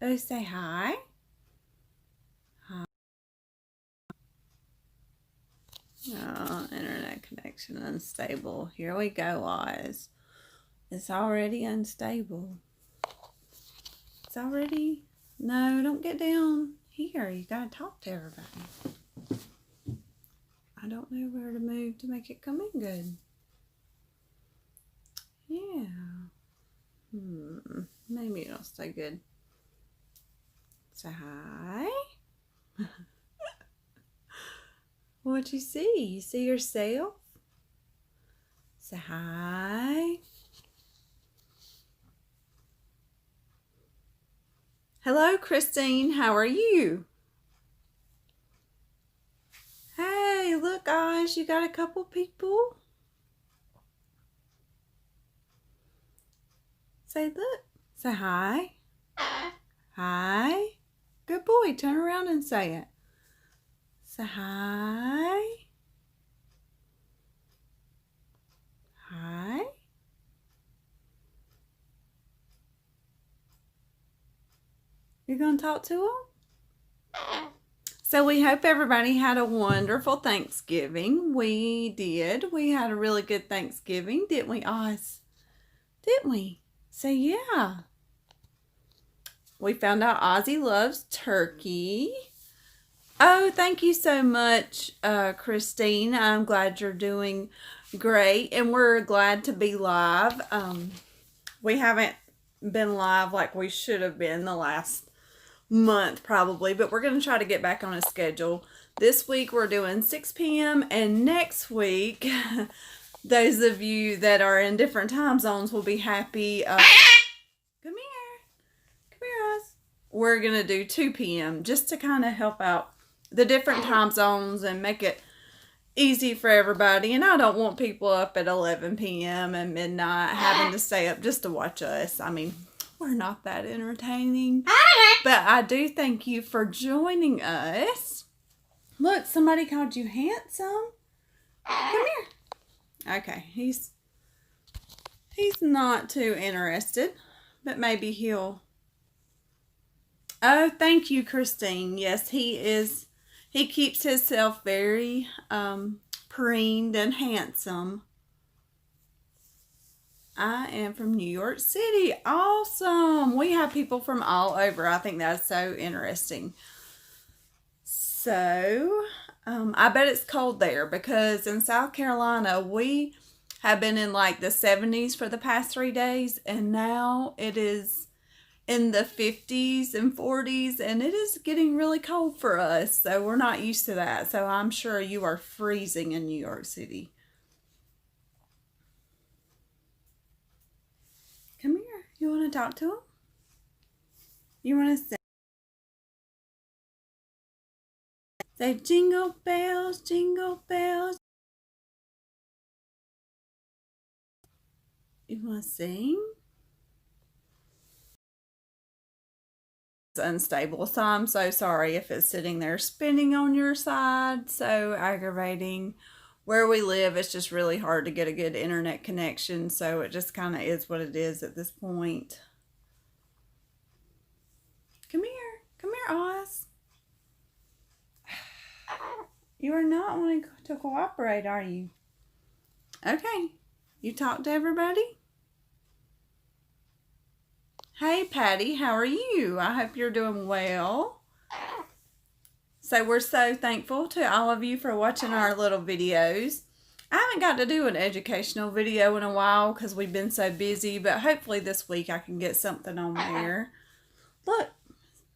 Oh, say hi. Hi. Oh, internet connection unstable. Here we go, Oz. It's already unstable. It's already... No, don't get down here. You gotta talk to everybody. I don't know where to move to make it come in good. Yeah. Maybe it'll stay good. Say hi. What'd you see? You see yourself? Say hi. Hello, Christine. How are you? Hey, look, guys. You got a couple people. Say, look. Say hi. Hi. Good boy. Turn around and say it. Say hi. Hi. You're going to talk to them? So we hope everybody had a wonderful Thanksgiving. We did. We had a really good Thanksgiving, didn't we, Oz? Didn't we? So yeah. We found out Ozzy loves turkey. Oh, thank you so much, Christine. I'm glad you're doing great, and we're glad to be live. We haven't been live like we should have been the last month probably, but we're going to try to get back on a schedule. This week we're doing 6 p.m. and next week those of you that are in different time zones will be happy. Come here, Oz. We're going to do 2 p.m. just to kind of help out the different time zones and make it easy for everybody. And I don't want people up at 11 p.m. and midnight having to stay up just to watch us. I mean, we're not that entertaining. But I do thank you for joining us. Look, somebody called you handsome. Come here. Okay, he's not too interested, but maybe he'll... Oh, thank you, Christine. Yes, he is. He keeps himself very preened and handsome. I am from New York City. Awesome. We have people from all over. I think that's so interesting. So, I bet it's cold there because in South Carolina, we have been in like the 70s for the past 3 days, and now it is in the 50s and 40s, and it is getting really cold for us. So we're not used to that. So I'm sure you are freezing in New York City. Come here. You want to talk to him? You want to say jingle bells, jingle bells. You want to sing? It's unstable, so I'm so sorry if it's sitting there spinning on your side. So aggravating. Where we live, it's just really hard to get a good internet connection, so it just kind of is what it is at this point. Come here, Oz. You are not wanting to cooperate, are you? Okay, you talk to everybody? Hey, Patty, how are you? I hope you're doing well. So we're so thankful to all of you for watching our little videos. I haven't got to do an educational video in a while because we've been so busy, but hopefully this week I can get something on there. Look,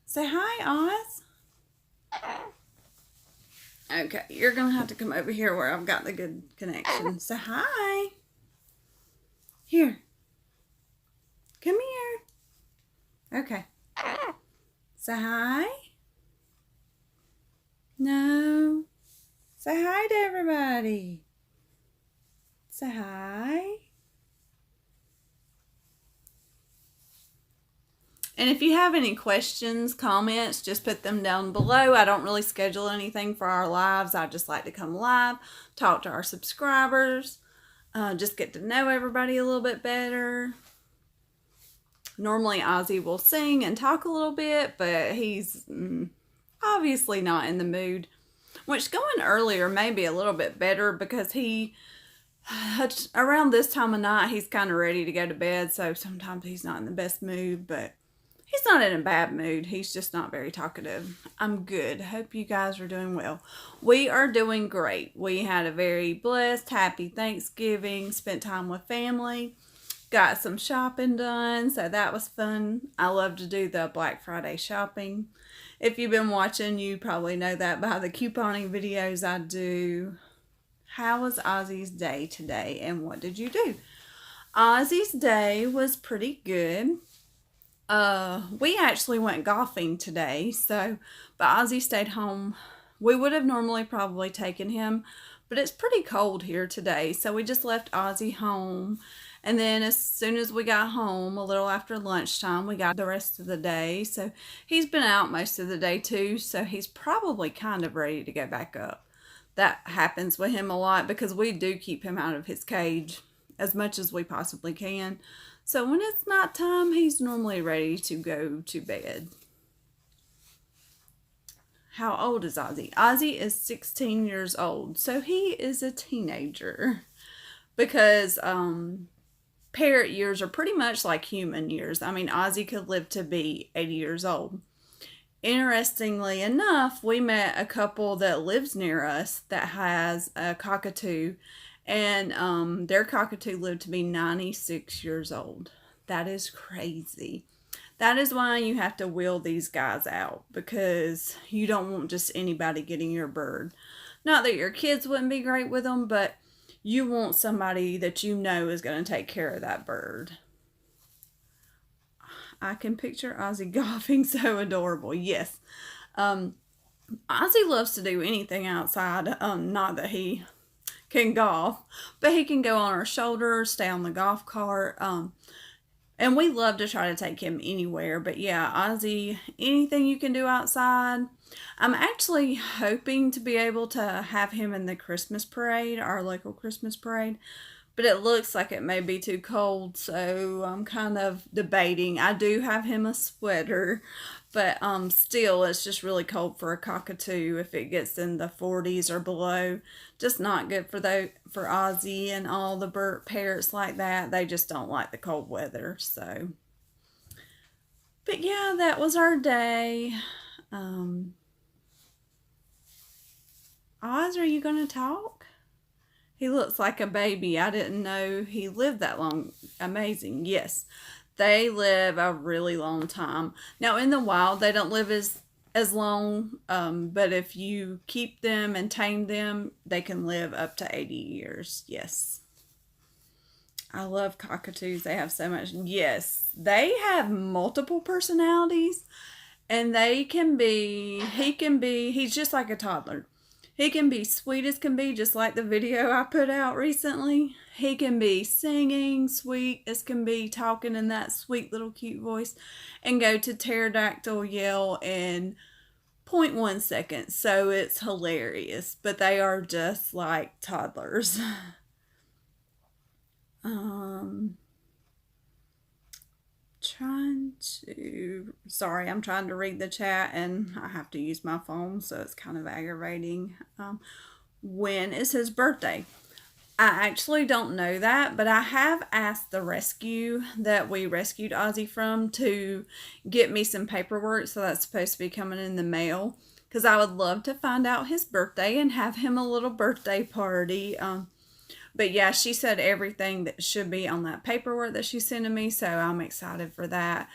say hi, Oz. Okay, you're going to have to come over here where I've got the good connection. Say hi. Here. Come here. Okay. Say hi. No. Say hi to everybody. Say hi. And if you have any questions, comments, just put them down below. I don't really schedule anything for our lives. I just like to come live, talk to our subscribers, just get to know everybody a little bit better. Normally Ozzy will sing and talk a little bit, but he's obviously not in the mood. Which going earlier may be a little bit better because around this time of night, he's kind of ready to go to bed. So sometimes he's not in the best mood, but he's not in a bad mood. He's just not very talkative. I'm good. Hope you guys are doing well. We are doing great. We had a very blessed, happy Thanksgiving, spent time with family, got some shopping done, so that was fun. I love to do the Black Friday shopping. If you've been watching, you probably know that by the couponing videos I do. How was Ozzy's day today, and what did you do? Ozzy's day was pretty good. We actually went golfing today, but Ozzy stayed home. We would have normally probably taken him, but it's pretty cold here today, so we just left Ozzy home. And then as soon as we got home, a little after lunchtime, we got the rest of the day. So he's been out most of the day too, so he's probably kind of ready to go back up. That happens with him a lot because we do keep him out of his cage as much as we possibly can. So when it's nighttime, he's normally ready to go to bed. How old is Ozzy? Ozzy is 16 years old, so he is a teenager because parrot years are pretty much like human years. I mean, Ozzy could live to be 80 years old. Interestingly enough, we met a couple that lives near us that has a cockatoo, and their cockatoo lived to be 96 years old. That is crazy. That is why you have to wheel these guys out, because you don't want just anybody getting your bird. Not that your kids wouldn't be great with them, but you want somebody that you know is going to take care of that bird. I can picture Ozzy golfing, so adorable. Yes. Ozzy loves to do anything outside. Not that he can golf, but he can go on our shoulders, stay on the golf cart. And we love to try to take him anywhere. But yeah, Ozzy, anything you can do outside. I'm actually hoping to be able to have him in the Christmas parade, our local Christmas parade. But it looks like it may be too cold, so I'm kind of debating. I do have him a sweater, but still, it's just really cold for a cockatoo if it gets in the 40s or below. Just not good for Ozzy and all the parrots like that. They just don't like the cold weather. So, but yeah, that was our day. Oz, are you gonna talk? He looks like a baby. I didn't know he lived that long. Amazing. Yes, they live a really long time. Now, in the wild, they don't live as long, but if you keep them and tame them, they can live up to 80 years. Yes. I love cockatoos. They have so much. Yes, they have multiple personalities, and he's just like a toddler. He can be sweet as can be, just like the video I put out recently. He can be singing, sweet as can be, talking in that sweet little cute voice, and go to pterodactyl yell in 0.1 seconds. So it's hilarious, but they are just like toddlers. I'm trying to read the chat and I have to use my phone, so it's kind of aggravating. When is his birthday? I actually don't know that, but I have asked the rescue that we rescued Ozzy from to get me some paperwork, so that's supposed to be coming in the mail, because I would love to find out his birthday and have him a little birthday party. But yeah, she said everything that should be on that paperwork that she's sending me, so I'm excited for that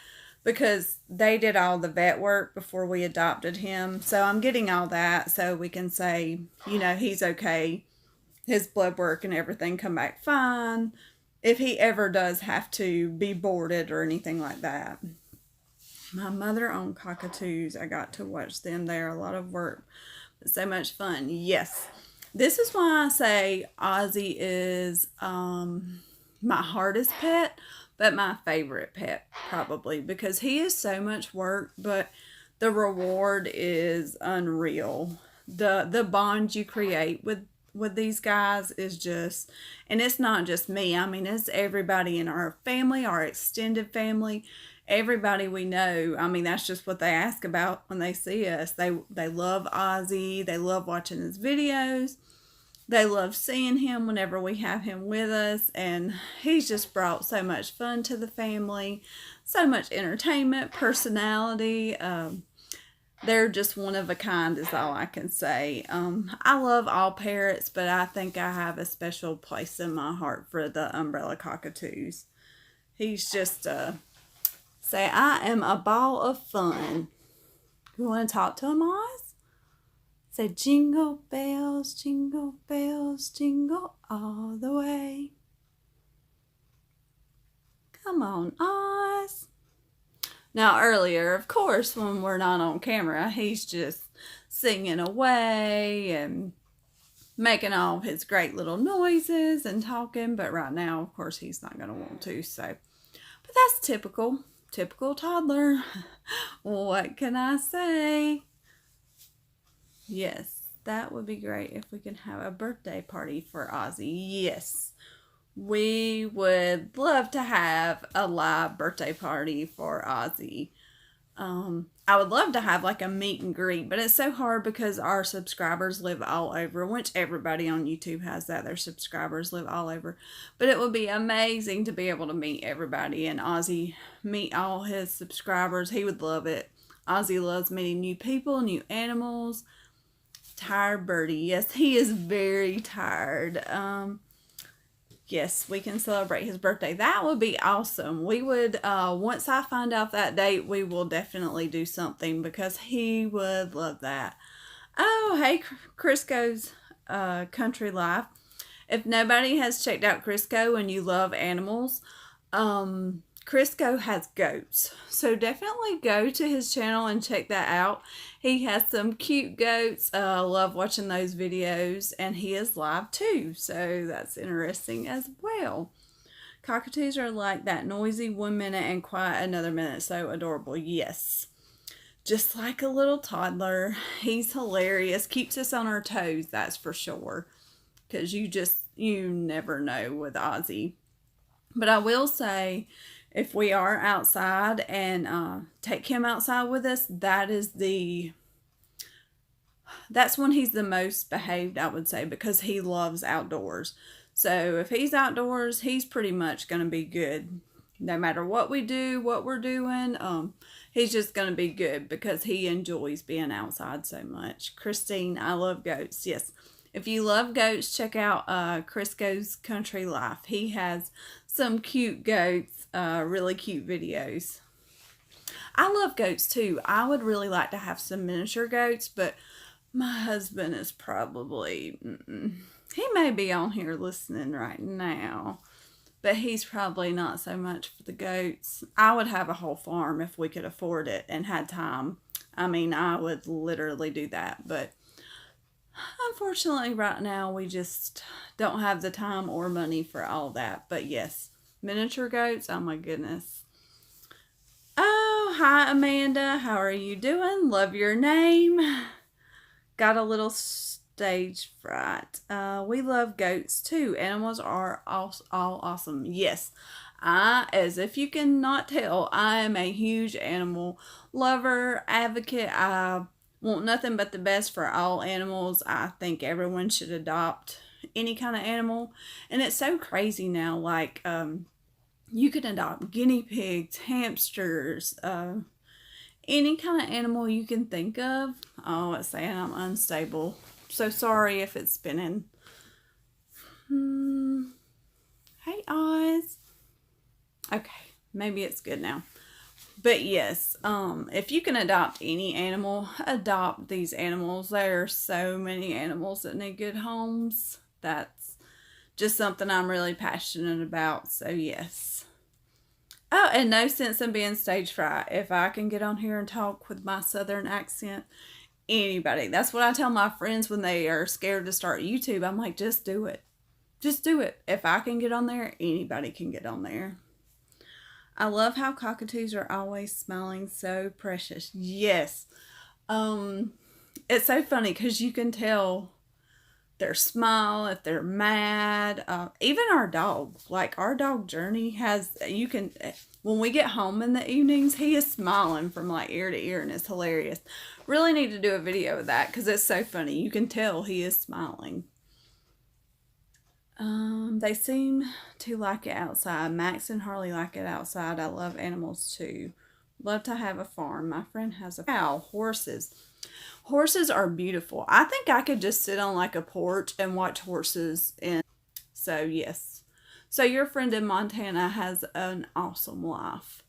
because they did all the vet work before we adopted him. So I'm getting all that so we can say, he's okay. His blood work and everything come back fine if he ever does have to be boarded or anything like that. My mother owned cockatoos. I got to watch them. They're a lot of work, but so much fun. Yes. This is why I say Ozzy is my hardest pet, but my favorite pet probably, because he is so much work, but the reward is unreal. The bond you create with with these guys is just, and it's not just me. I mean, it's everybody in our family, our extended family, everybody we know. I mean, that's just what they ask about when they see us. They love Ozzy. They love watching his videos. They love seeing him whenever we have him with us, and he's just brought so much fun to the family, so much entertainment, personality. They're just one of a kind is all I can say. I love all parrots, but I think I have a special place in my heart for the umbrella cockatoos. He's just, say, I am a ball of fun. You want to talk to him, Oz? Say, jingle bells, jingle all the way. Come on, Oz. Now, earlier, of course, when we're not on camera, he's just singing away and making all his great little noises and talking. But right now, of course, he's not going to want to. So, but that's typical toddler. What can I say? Yes, that would be great if we can have a birthday party for Ozzy. Yes, we would love to have a live birthday party for Ozzy. I would love to have like a meet and greet, but it's so hard because our subscribers live all over, which everybody on YouTube has that. Their subscribers live all over. But it would be amazing to be able to meet everybody and Ozzy meet all his subscribers. He would love it. Ozzy loves meeting new people, new animals. Tired birdie. Yes, he is very tired. Yes, we can celebrate his birthday. That would be awesome. We would, once I find out that date, we will definitely do something because he would love that. Oh, hey, Crisco's Country Life. If nobody has checked out Crisco and you love animals, Crisco has goats. So definitely go to his channel and check that out. He has some cute goats. I love watching those videos, and he is live too. So that's interesting as well. Cockatoos are like that, noisy 1 minute and quiet another minute. So adorable. Yes. Just like a little toddler. He's hilarious. Keeps us on our toes, that's for sure. Because you never know with Ozzy. But I will say, if we are outside and take him outside with us, that's when he's the most behaved, I would say, because he loves outdoors. So if he's outdoors, he's pretty much going to be good. No matter what we do, what we're doing, he's just going to be good because he enjoys being outside so much. Christine, I love goats. Yes. If you love goats, check out Crisco's Country Life. He has some cute goats, really cute videos. I love goats too. I would really like to have some miniature goats, but my husband is probably, he may be on here listening right now, but he's probably not so much for the goats. I would have a whole farm if we could afford it and had time. I mean, I would literally do that, but unfortunately, right now, we just don't have the time or money for all that. But yes, miniature goats, oh my goodness. Oh, hi, Amanda. How are you doing? Love your name. Got a little stage fright. We love goats too. Animals are all awesome. Yes, as if you cannot tell, I am a huge animal lover, advocate. I want nothing but the best for all animals. I think everyone should adopt any kind of animal. And it's so crazy now. Like, you can adopt guinea pigs, hamsters, any kind of animal you can think of. Oh, it's saying I'm unstable. So sorry if it's spinning. Hey, Oz. Okay, maybe it's good now. But yes, if you can adopt any animal, adopt these animals. There are so many animals that need good homes. That's just something I'm really passionate about. So yes. Oh, and no sense in being stage fright. If I can get on here and talk with my southern accent, anybody. That's what I tell my friends when they are scared to start YouTube. I'm like, just do it. Just do it. If I can get on there, anybody can get on there. I love how cockatoos are always smiling, so precious. Yes. It's so funny because you can tell their smile, if they're mad. Even our dog, like our dog Journey has, you can, when we get home in the evenings, he is smiling from like ear to ear and it's hilarious. Really need to do a video of that because it's so funny. You can tell he is smiling. They seem to like it outside. Max and Harley like it outside. I love animals too. Love to have a farm. My friend has a cow. Horses. Horses are beautiful. I think I could just sit on like a porch and watch horses. And so yes. So your friend in Montana has an awesome life.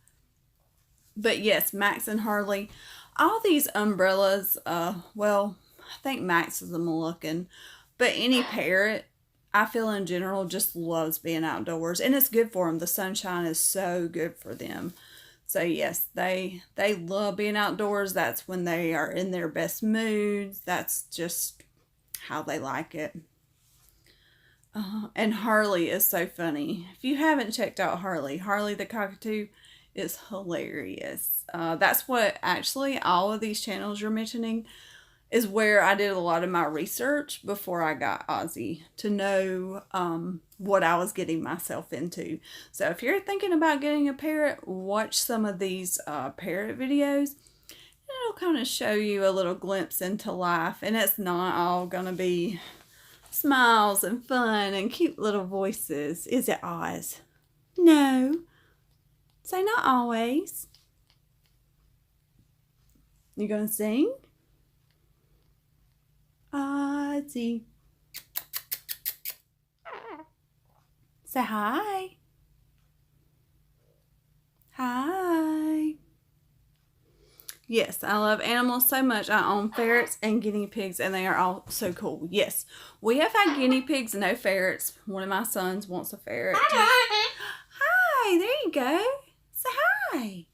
But yes, Max and Harley, all these umbrellas, well, I think Max is a Moluccan, but any parrot, I feel in general, just loves being outdoors, and it's good for them. The sunshine is so good for them. So yes, they love being outdoors. That's when they are in their best moods. That's just how they like it. And Harley is so funny. If you haven't checked out Harley the cockatoo is hilarious. That's what actually all of these channels you're mentioning is where I did a lot of my research before I got Ozzy to know what I was getting myself into. So if you're thinking about getting a parrot, watch some of these parrot videos. It'll kind of show you a little glimpse into life, and it's not all gonna be smiles and fun and cute little voices. Is it, Oz? No. Say not always. You gonna sing? Ozzy. Say hi. Hi. Yes, I love animals so much. I own ferrets and guinea pigs, and they are all so cool. Yes, we have had guinea pigs, no ferrets. One of my sons wants a ferret. Hi, there you go. Say hi.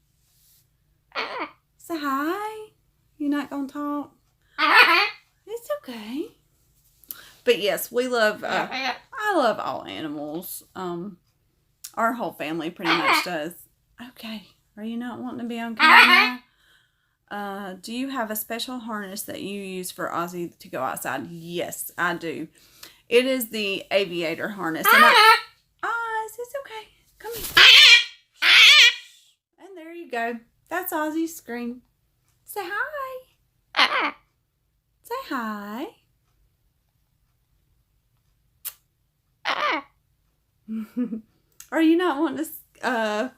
Say hi. You're not going to talk? It's okay. But yes, we love, I love all animals. Our whole family pretty much does. Okay. Are you not wanting to be on camera? Do you have a special harness that you use for Ozzy to go outside? Yes, I do. It is the aviator harness. And Oz, it's okay. Come here. And there you go. That's Ozzy's scream. Say hi. Say hi. Are you not wanting to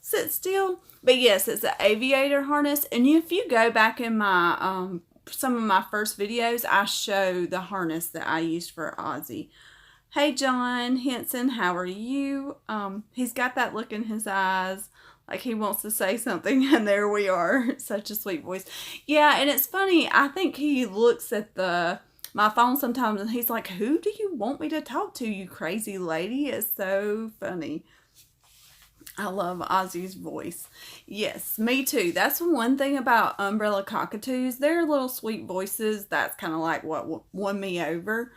sit still? But yes, it's an aviator harness, and if you go back in my some of my first videos, I show the harness that I used for Ozzy. Hey John Henson, how are you? He's got that look in his eyes like he wants to say something, and there we are. Such a sweet voice. Yeah, and it's funny, I think he looks at my phone sometimes and he's like, who do you want me to talk to, you crazy lady? It's so funny. I love Ozzy's voice. Yes, me too. That's one thing about umbrella cockatoos. Their little sweet voices, that's kind of like what won me over.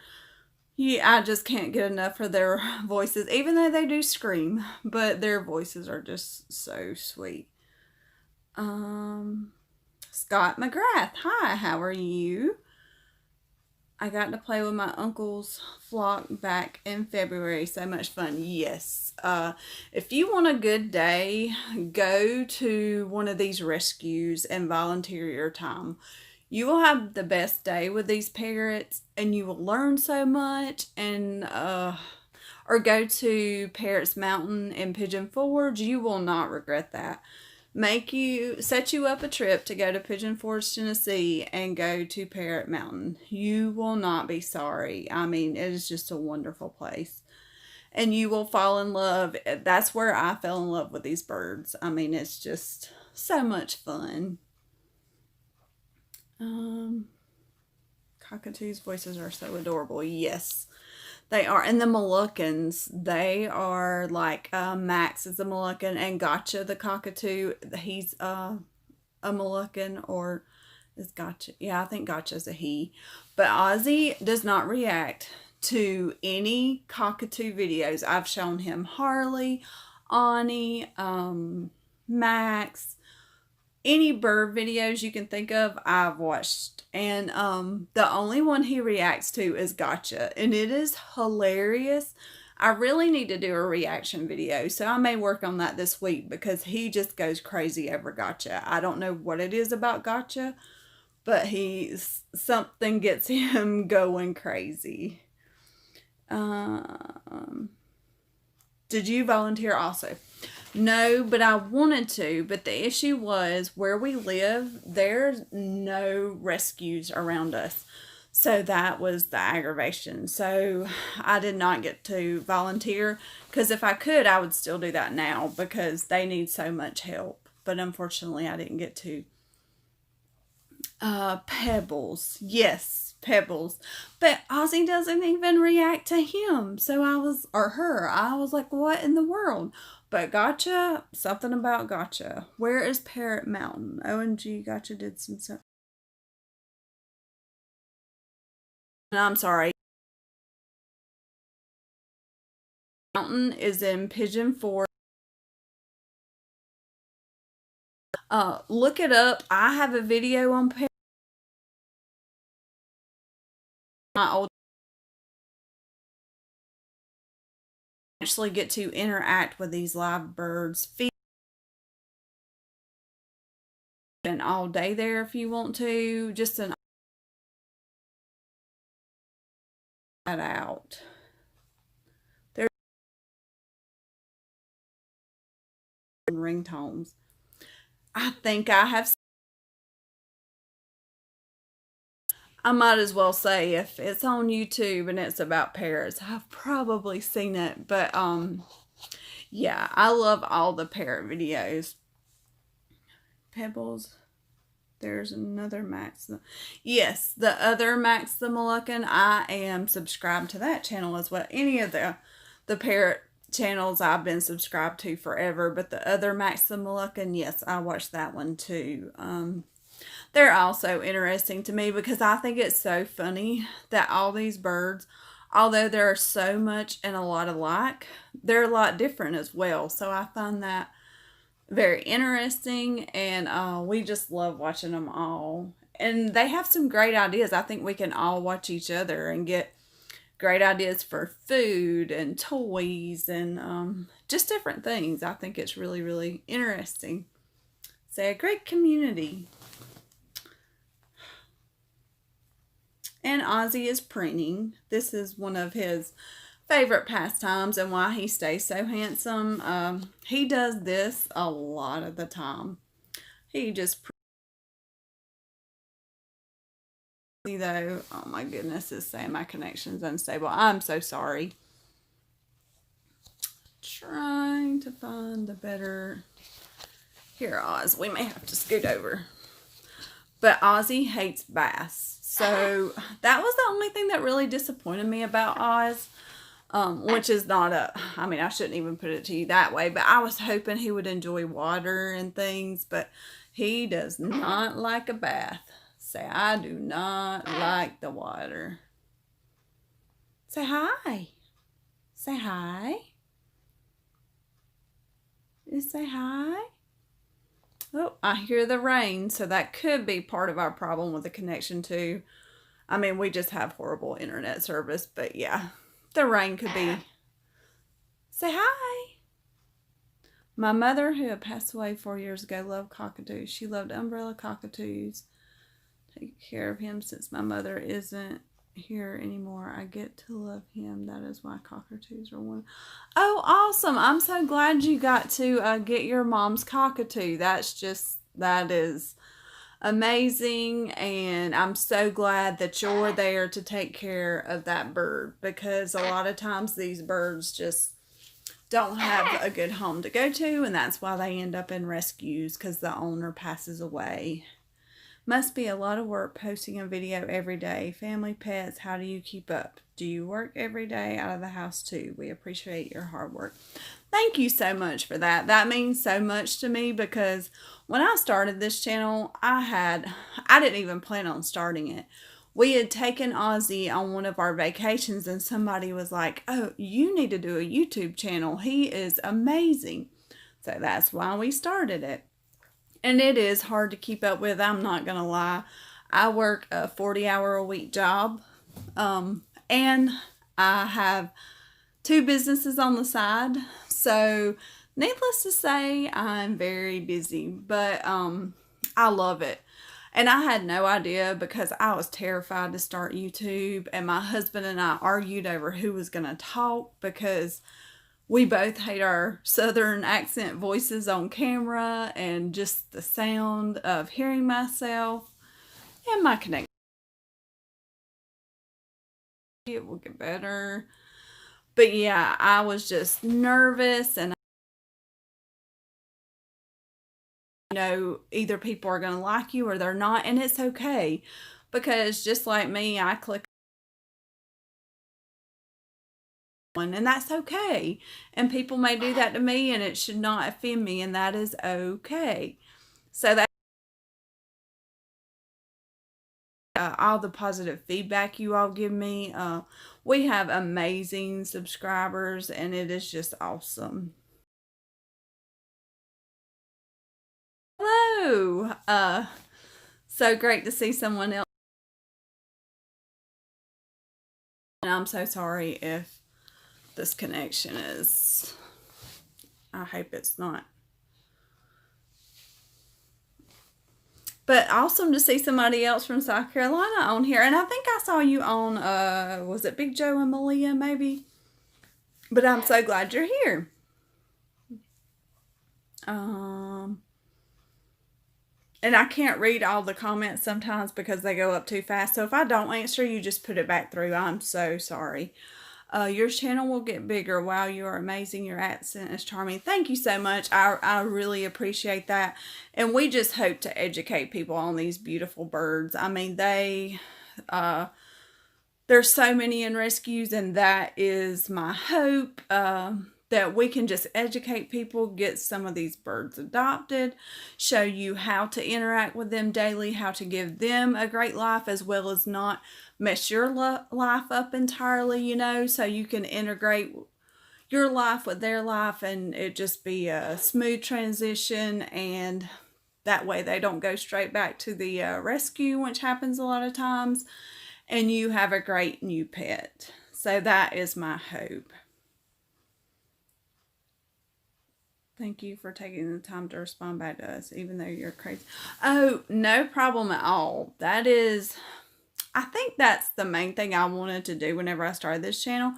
Yeah, I just can't get enough of their voices, even though they do scream. But their voices are just so sweet. Scott McGrath. Hi, how are you? I got to play with my uncle's flock back in February. So much fun. Yes. If you want a good day, go to one of these rescues and volunteer your time. You will have the best day with these parrots, and you will learn so much. And or go to Parrots Mountain in Pigeon Forge. You will not regret that. Set you up a trip to go to Pigeon Forge, Tennessee, and go to Parrot Mountain. You will not be sorry. I mean, it is just a wonderful place. And you will fall in love. That's where I fell in love with these birds. I mean, it's just so much fun. Cockatoos' voices are so adorable. Yes, they are. And the Moluccans, they are like, Max is a Moluccan, and Gotcha the cockatoo, he's a Moluccan, or is Gotcha? Yeah, I think Gotcha's a he. But Ozzy does not react to any cockatoo videos. I've shown him Harley, Ani, Max, any bird videos you can think of, I've watched. And the only one he reacts to is Gotcha. And it is hilarious. I really need to do a reaction video. So I may work on that this week because he just goes crazy over Gotcha. I don't know what it is about Gotcha, but something gets him going crazy. Did you volunteer also? No, but I wanted to. But the issue was where we live, there's no rescues around us. So that was the aggravation. So I did not get to volunteer because if I could, I would still do that now because they need so much help. But unfortunately, I didn't get to. Pebbles. Yes, Pebbles. But Ozzy doesn't even react to him. So I was like, what in the world? But Gotcha, something about Gotcha. Where is Parrot Mountain? OMG, Gotcha did some stuff. I'm sorry. Mountain is in Pigeon Forge. Look it up. I have a video on my old. Actually get to interact with these live birds. Feed and all day there if you want to. Just that out. There's ringtones. I think I have. I might as well say if it's on YouTube and it's about parrots, I've probably seen it. But yeah, I love all the parrot videos. Pebbles. There's another Max. Yes, the other Max the Moluccan. I am subscribed to that channel as well. Any of the parrot channels I've been subscribed to forever, but the other Max the Moluccan, yes, I watched that one too. They're also interesting to me because I think it's so funny that all these birds, although they're so much and a lot alike, they're a lot different as well. So I find that very interesting, and we just love watching them all. And they have some great ideas. I think we can all watch each other and get great ideas for food and toys and just different things. I think it's really, really interesting. So a great community. And Ozzy is preening. This is one of his favorite pastimes and why he stays so handsome. He does this a lot of the time. He just though. Oh my goodness, it's saying my connection's unstable. I'm so sorry. Trying to find a better. Here, Oz. We may have to scoot over. But Ozzy hates bass. So that was the only thing that really disappointed me about Oz. Which is not I mean, I shouldn't even put it to you that way, but I was hoping he would enjoy water and things, but he does not like a bath. Say, I do not like the water. Say hi. Say hi. Just say hi. Oh, I hear the rain, so that could be part of our problem with the connection too. I mean, we just have horrible internet service, but yeah. The rain could be. Say hi. My mother, who had passed away 4 years ago, loved cockatoos. She loved umbrella cockatoos. Take care of him since my mother isn't here anymore. I get to love him. That is why cockatoos are one. Oh, awesome. I'm so glad you got to get your mom's cockatoo. That is amazing, and I'm so glad that you're there to take care of that bird, because a lot of times these birds just don't have a good home to go to, and that's why they end up in rescues, because the owner passes away. Must be a lot of work posting a video every day. Family, pets, how do you keep up? Do you work every day out of the house too? We appreciate your hard work. Thank you so much for that. That means so much to me, because when I started this channel, I didn't even plan on starting it. We had taken Ozzy on one of our vacations, and somebody was like, oh, you need to do a YouTube channel. He is amazing. So that's why we started it. And it is hard to keep up with, I'm not going to lie. I work a 40-hour-a-week job, and I have 2 businesses on the side. So, needless to say, I'm very busy, but I love it. And I had no idea because I was terrified to start YouTube, and my husband and I argued over who was going to talk because we both hate our southern accent voices on camera and just the sound of hearing myself and my connection. It will get better. But yeah, I was just nervous, and either people are going to like you or they're not, and it's okay because just like me, I click one, and that's okay. And people may do that to me, and it should not offend me, and that is okay. So that all the positive feedback you all give me, we have amazing subscribers, and it is just awesome. Hello. So great to see someone else. And I'm so sorry if this connection is, I hope it's not. But awesome to see somebody else from South Carolina on here. And I think I saw you on, was it Big Joe and Malia maybe? But I'm so glad you're here. And I can't read all the comments sometimes because they go up too fast. So if I don't answer, you just put it back through. I'm so sorry. Your channel will get bigger. Wow, you are amazing. Your accent is charming. Thank you so much. I really appreciate that. And we just hope to educate people on these beautiful birds. I mean, there's so many in rescues, and that is my hope, that we can just educate people, get some of these birds adopted, show you how to interact with them daily, how to give them a great life, as well as not mess your life up entirely, so you can integrate your life with their life and it just be a smooth transition, and that way they don't go straight back to the rescue, which happens a lot of times, and you have a great new pet. So that is my hope. Thank you for taking the time to respond back to us, even though you're crazy. Oh, no problem at all. I think that's the main thing I wanted to do whenever I started this channel,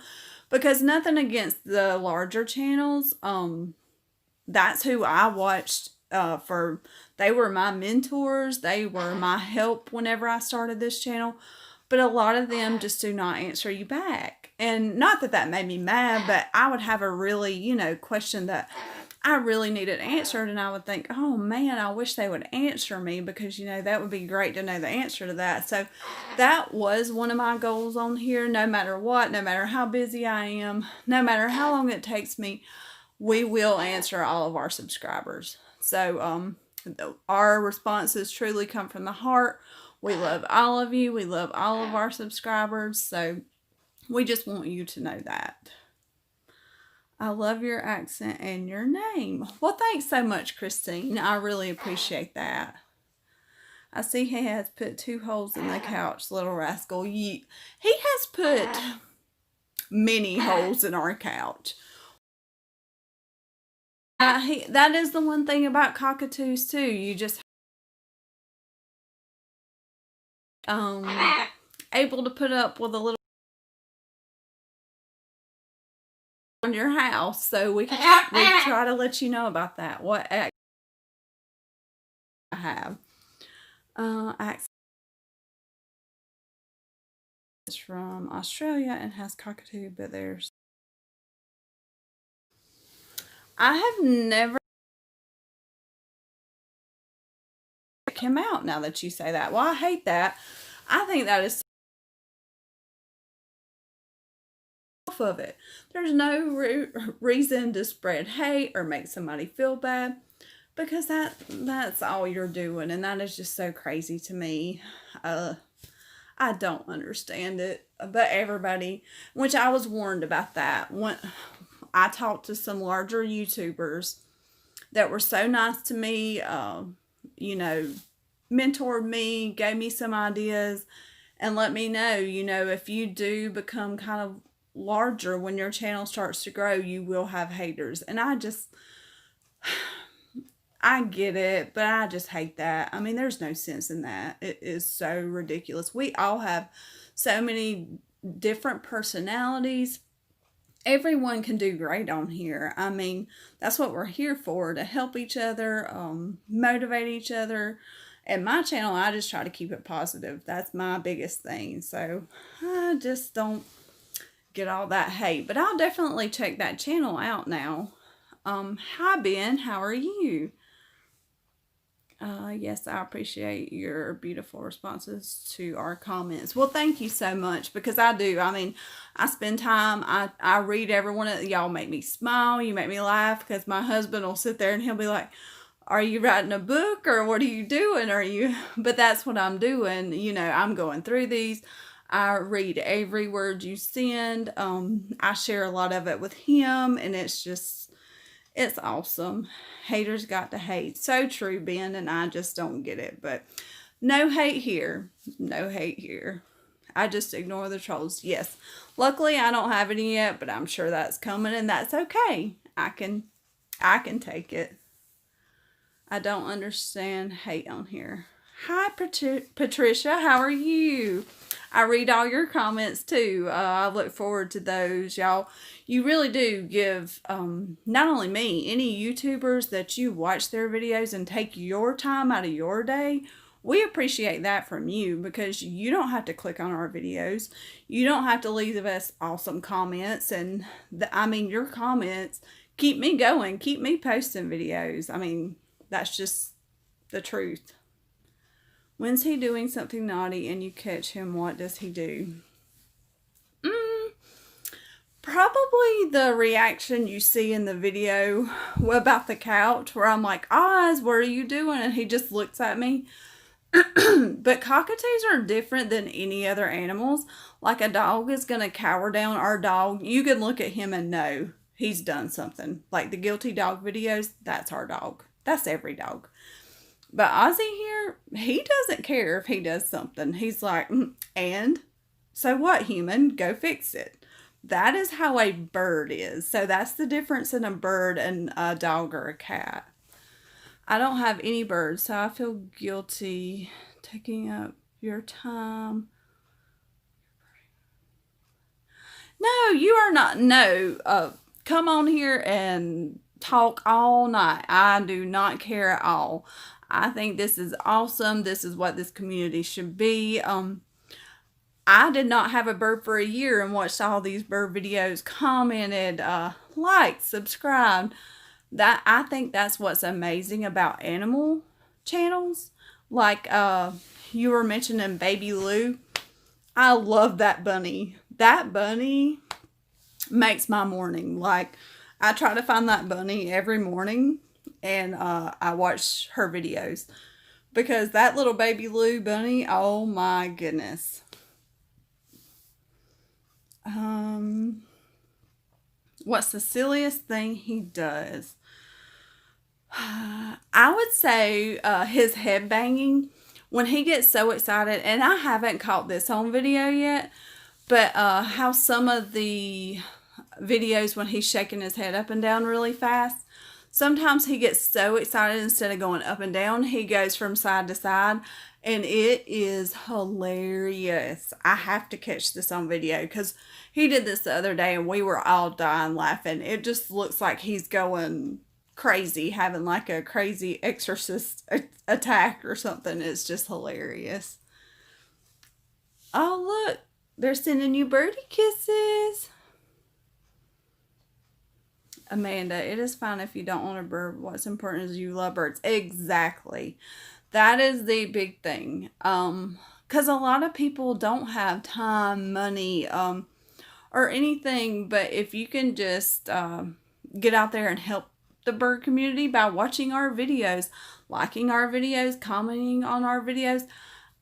because nothing against the larger channels. That's who I watched they were my mentors. They were my help whenever I started this channel. But a lot of them just do not answer you back. And not that that made me mad, but I would have a really, question that I really needed answered, and I would think, oh man, I wish they would answer me, because that would be great to know the answer to that. So that was one of my goals on here. No matter what, no matter how busy I am, no matter how long it takes me, we will answer all of our subscribers. So our responses truly come from the heart. We love all of you. We love all of our subscribers. So we just want you to know that. I love your accent and your name. Well, thanks so much, Christine. I really appreciate that. I see he has put 2 holes in the couch, little rascal. He has put many holes in our couch. That is the one thing about cockatoos too. You just able to put up with a little on your house, so we try to let you know about that. What I have accent is from Australia and has cockatoo, but I have never him out. Now that you say that, well, I hate that. I think that is off of it. There's no reason to spread hate or make somebody feel bad, because that's all you're doing, and that is just so crazy to me. I don't understand it, but everybody, which I was warned about that when I talked to some larger YouTubers that were so nice to me. mentored me, gave me some ideas, and let me know, if you do become kind of larger, when your channel starts to grow, you will have haters. And I get it, but I just hate that. I mean, there's no sense in that. It is so ridiculous. We all have so many different personalities. Everyone can do great on here. I mean, that's what we're here for, to help each other, motivate each other. And my channel, I just try to keep it positive. That's my biggest thing. So I just don't get all that hate. But I'll definitely check that channel out now. Hi, Ben. How are you? Yes, I appreciate your beautiful responses to our comments. Well, thank you so much, because I do. I mean, I spend time, I read every one of y'all. Make me smile, you make me laugh, because my husband will sit there and he'll be like, are you writing a book, or what are you doing? But that's what I'm doing. I'm going through these. I read every word you send. I share a lot of it with him, and it's awesome. Haters got to hate. So true, Ben, and I just don't get it. But no hate here. No hate here. I just ignore the trolls. Yes. Luckily, I don't have any yet, but I'm sure that's coming, and that's okay. I can take it. I don't understand hate on here. Hi, Patricia. How are you? I read all your comments too. I look forward to those, y'all. You really do give, not only me, any YouTubers that you watch their videos and take your time out of your day. We appreciate that from you, because you don't have to click on our videos. You don't have to leave us awesome comments. And your comments keep me going, keep me posting videos. I mean, that's just the truth. When's he doing something naughty and you catch him, what does he do? Probably the reaction you see in the video about the couch, where I'm like, Oz, what are you doing? And he just looks at me. But cockatoos are different than any other animals. Like, a dog is going to cower down. Our dog, you can look at him and know he's done something. Like the Guilty Dog videos, that's our dog. That's every dog. But Ozzy here, he doesn't care if he does something. He's like, and? So what, human? Go fix it. That is how a bird is. So that's the difference in a bird and a dog or a cat. I don't have any birds, so I feel guilty taking up your time. No, you are not. No, come on here and talk all night. I do not care at all. I think this is awesome. This is what this community should be. I did not have a bird for a year and watched all these bird videos, commented, liked, subscribed. I think that's what's amazing about animal channels. Like, you were mentioning Baby Lou. I love that bunny. That bunny makes my morning. Like, I try to find that bunny every morning, and I watch her videos, because that little Baby Lou bunny, oh my goodness. What's the silliest thing he does? I would say his head banging. When he gets so excited, and I haven't caught this on video yet, but how some of the videos when he's shaking his head up and down really fast, sometimes he gets so excited, instead of going up and down, he goes from side to side, and it is hilarious. I have to catch this on video, because he did this the other day and we were all dying laughing. It just looks like he's going crazy, having like a crazy exorcist attack or something. It's just hilarious. Oh, look, they're sending you birdie kisses. Amanda, it is fine if you don't want a bird. What's important is you love birds. Exactly. That is the big thing. Because a lot of people don't have time, money, or anything. But if you can just get out there and help the bird community by watching our videos, liking our videos, commenting on our videos.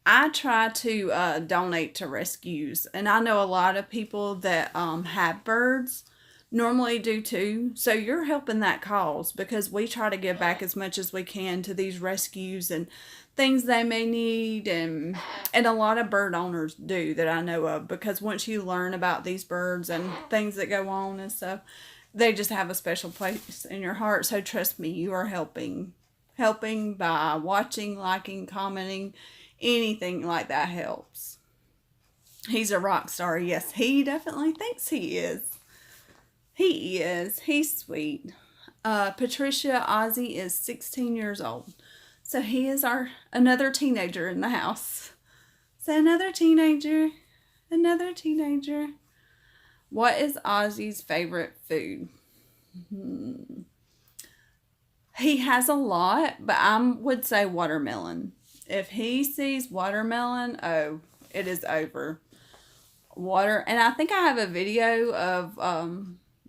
I try to donate to rescues. And I know a lot of people that have birds. normally do too. So you're helping that cause, because we try to give back as much as we can to these rescues and things they may need, and a lot of bird owners do that I know of, because once you learn about these birds and things that go on and stuff, they just have a special place in your heart. So trust me, you are helping by watching, liking, commenting, anything like that helps. He's a rock star. Yes, he definitely thinks he is. He is. He's sweet. Patricia Ozzy is 16 years old. So he is another teenager in the house. So another teenager. What is Ozzy's favorite food? He has a lot, but I would say watermelon. If he sees watermelon, oh, it is over. And I think I have a video of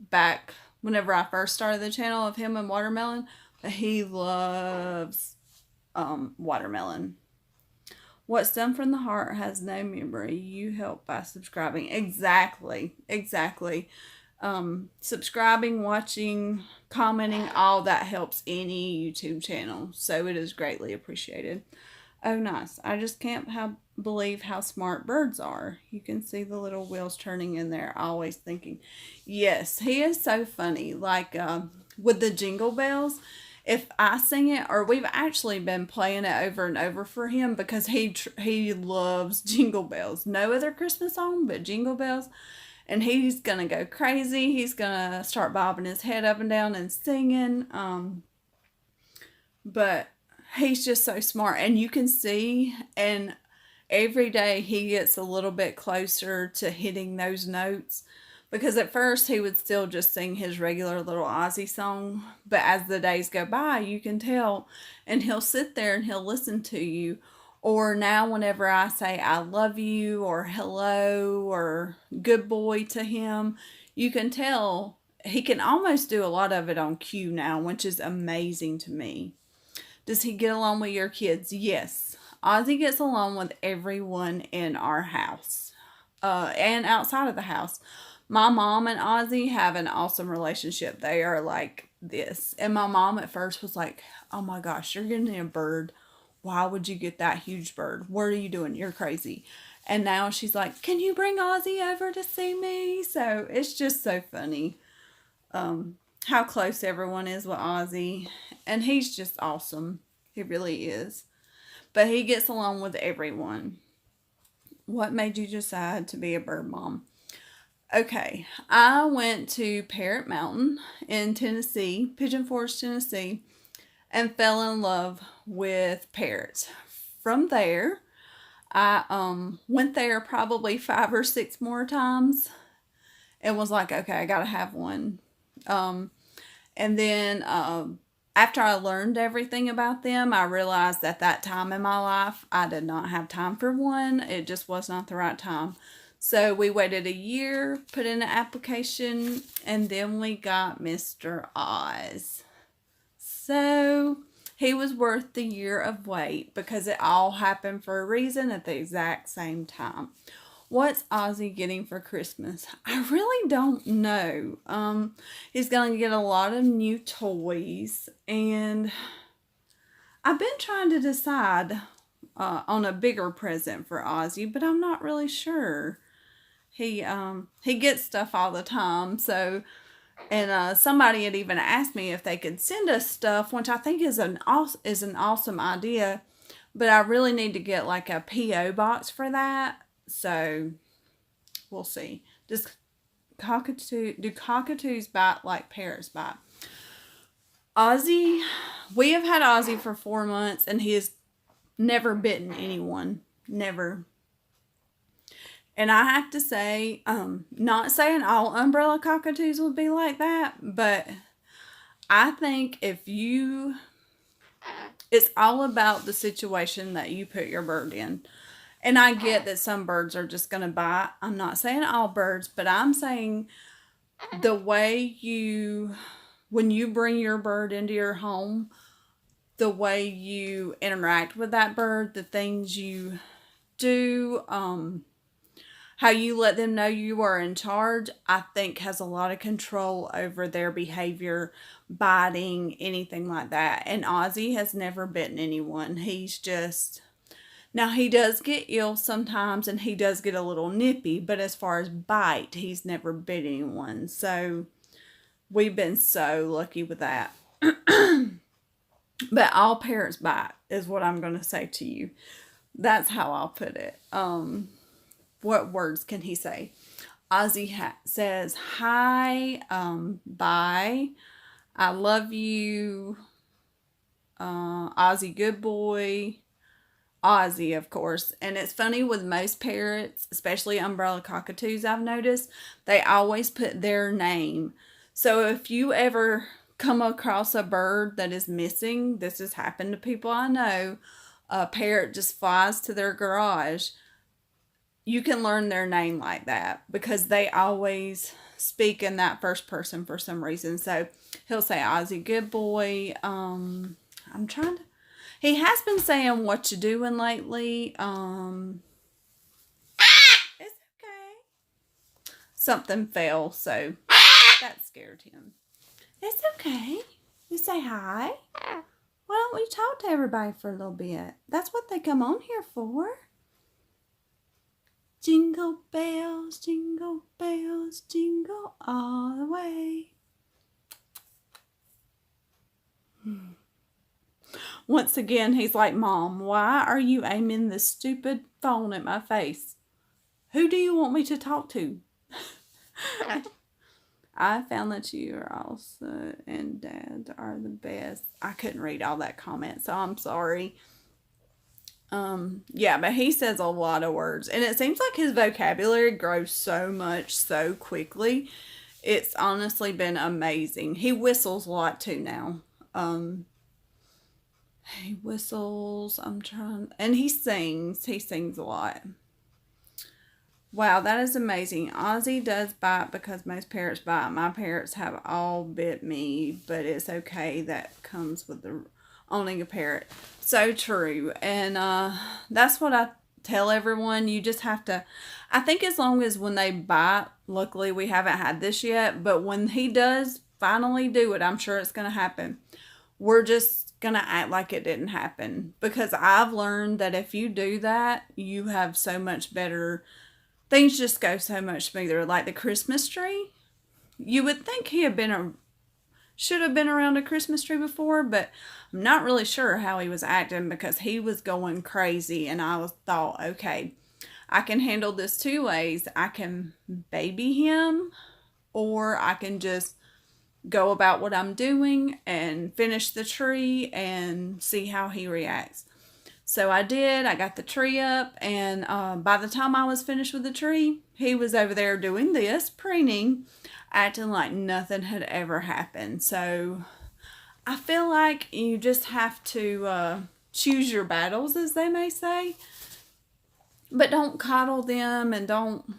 back whenever I first started the channel of him and watermelon. But he loves watermelon. What's done from the heart has no memory. You help by subscribing. Exactly. Subscribing, watching, commenting, all that helps any YouTube channel. So it is greatly appreciated. Oh, nice. I just can't believe how smart birds are. You can see the little wheels turning in there. Always thinking. Yes, he is so funny. Like with the Jingle Bells. If I sing it, or we've actually been playing it over and over for him, because he loves Jingle Bells. No other Christmas song but Jingle Bells. And he's going to go crazy. He's going to start bobbing his head up and down and singing. But he's just so smart. And you can see, and every day he gets a little bit closer to hitting those notes. Because at first he would still just sing his regular little Ozzy song. But as the days go by, you can tell. And he'll sit there and he'll listen to you. Or now whenever I say I love you or hello or good boy to him, you can tell he can almost do a lot of it on cue now, which is amazing to me. Does he get along with your kids? Yes. Ozzy gets along with everyone in our house and outside of the house. My mom and Ozzy have an awesome relationship. They are like this. And my mom at first was like, oh my gosh, you're getting a bird. Why would you get that huge bird? What are you doing? You're crazy. And now she's like, can you bring Ozzy over to see me? So it's just so funny how close everyone is with Ozzy. And he's just awesome. He really is. But he gets along with everyone. What made you decide to be a bird mom? Okay, I went to Parrot Mountain in Tennessee, Pigeon Forge, Tennessee, and fell in love with parrots. From there, I went there probably 5 or 6 more times and was like, okay, I gotta have one. And then after I learned everything about them, I realized at that time in my life, I did not have time for one. It just was not the right time. So we waited a year, put in an application, and then we got Mr. Oz. So he was worth the year of wait, because it all happened for a reason at the exact same time. What's Ozzy getting for Christmas? I really don't know. He's going to get a lot of new toys, and I've been trying to decide on a bigger present for Ozzy, but I'm not really sure. He gets stuff all the time, so, and somebody had even asked me if they could send us stuff, which I think is an awesome idea, but I really need to get like a P.O. box for that, so we'll see. Do cockatoos bite like parrots bite? Ozzy, we have had Ozzy for 4 months, and he has never bitten anyone, never. And I have to say, not saying all umbrella cockatoos would be like that, but I think it's all about the situation that you put your bird in. And I get that some birds are just going to bite. I'm not saying all birds, but I'm saying the way when you bring your bird into your home, the way you interact with that bird, the things you do, how you let them know you are in charge, I think has a lot of control over their behavior, biting, anything like that. And Ozzy has never bitten anyone. He's just, now he does get ill sometimes and he does get a little nippy, but as far as bite, he's never bit anyone. So we've been so lucky with that. But all parrots bite is what I'm going to say to you. That's how I'll put it. What words can he say? Ozzy says hi, bye, I love you, Ozzy good boy, Ozzy, of course. And it's funny with most parrots, especially umbrella cockatoos, I've noticed, they always put their name. So if you ever come across a bird that is missing, this has happened to people I know, a parrot just flies to their garage, you can learn their name like that because they always speak in that first person for some reason. So he'll say Ozzy good boy. He has been saying what you doing lately. It's okay. Something fell, so that scared him. It's okay. You say hi. Why don't we talk to everybody for a little bit? That's what they come on here for. Jingle bells, jingle all the way. Once again, he's like, Mom, why are you aiming this stupid phone at my face? Who do you want me to talk to? I found that you are also and Dad are the best. I couldn't read all that comment, so I'm sorry. Yeah, but he says a lot of words, and it seems like his vocabulary grows so much so quickly. It's honestly been amazing. He whistles a lot too now. He whistles, and he sings a lot. Wow, that is amazing. Ozzy does bite because most parrots bite. My parrots have all bit me, but it's okay. That comes with the owning a parrot. So true. And that's what I tell everyone. You just have to, I think as long as when they bite, luckily we haven't had this yet, but when he does finally do it, I'm sure it's going to happen. We're just going to act like it didn't happen, because I've learned that if you do that, you have so much better, things just go so much smoother. Like the Christmas tree, you would think he should have been around a Christmas tree before, but I'm not really sure how he was acting because he was going crazy, and I thought, okay, I can handle this two ways. I can baby him, or I can just go about what I'm doing and finish the tree and see how he reacts. So I did. I got the tree up, and by the time I was finished with the tree, he was over there doing this, preening, acting like nothing had ever happened. So I feel like you just have to choose your battles, as they may say. But don't coddle them, and don't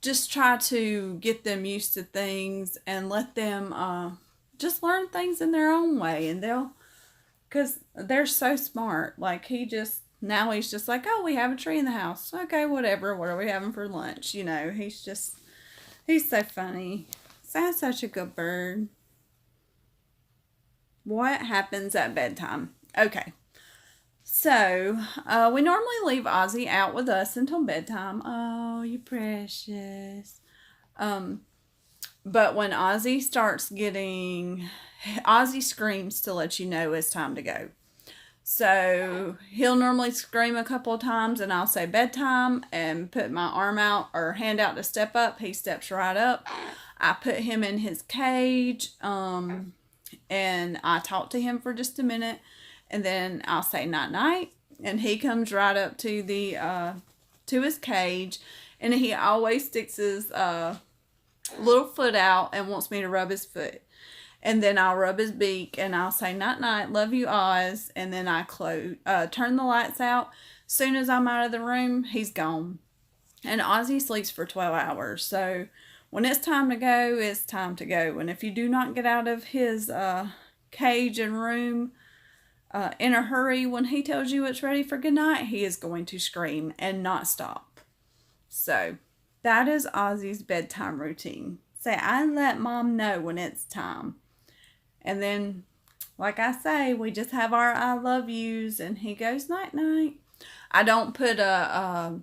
just try to get them used to things, and let them just learn things in their own way. And because they're so smart. Like now he's just like, oh, we have a tree in the house. Okay, whatever. What are we having for lunch? You know, he's so funny. Sounds such a good bird. What happens at bedtime? Okay. So, we normally leave Ozzy out with us until bedtime. Oh, you precious. But when Ozzy screams to let you know it's time to go. So he'll normally scream a couple of times, and I'll say bedtime and put my arm out or hand out to step up. He steps right up. I put him in his cage, and I talk to him for just a minute, and then I'll say night night, and he comes right up to to his cage, and he always sticks his little foot out and wants me to rub his foot. And then I'll rub his beak, and I'll say night night, love you, Oz, and then I turn the lights out. As soon as I'm out of the room, he's gone. And Ozzy sleeps for 12 hours. So when it's time to go, it's time to go. And if you do not get out of his cage and room in a hurry when he tells you it's ready for good night, he is going to scream and not stop. So that is Ozzy's bedtime routine. Say, I let mom know when it's time. And then, like I say, we just have our I love yous and he goes night night. I don't put a